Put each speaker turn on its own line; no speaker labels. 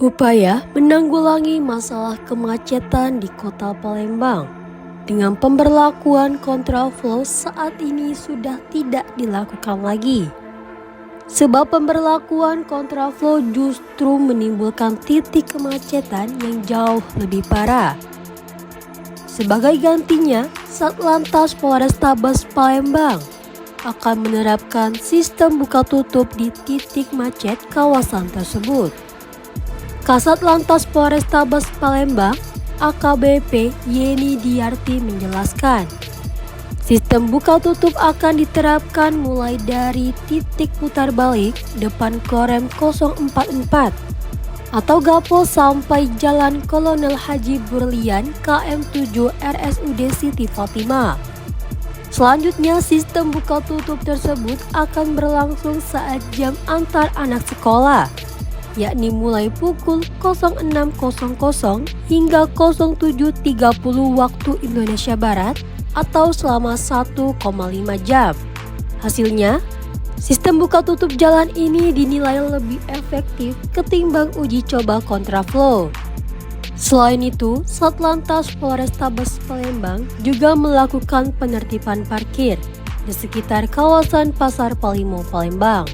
Upaya menanggulangi masalah kemacetan di Kota Palembang dengan pemberlakuan kontraflow saat ini sudah tidak dilakukan lagi. Sebab pemberlakuan kontraflow justru menimbulkan titik kemacetan yang jauh lebih parah. Sebagai gantinya, Satlantas Polrestabes Palembang akan menerapkan sistem buka tutup di titik macet kawasan tersebut. Kasat Lantas Polrestabes Palembang AKBP Yeni Diarti menjelaskan, sistem buka tutup akan diterapkan mulai dari titik putar balik depan Korem 044 atau Gapo sampai Jalan Kolonel Haji Burlian KM 7 RSUD Siti Fatimah. Selanjutnya, sistem buka tutup tersebut akan berlangsung saat jam antar anak sekolah, yakni mulai pukul 06.00 hingga 07.30 waktu Indonesia Barat atau selama 1,5 jam. Hasilnya, sistem buka tutup jalan ini dinilai lebih efektif ketimbang uji coba kontraflow. Selain itu, Satlantas Polrestabes Palembang juga melakukan penertiban parkir di sekitar kawasan Pasar Palimo, Palembang.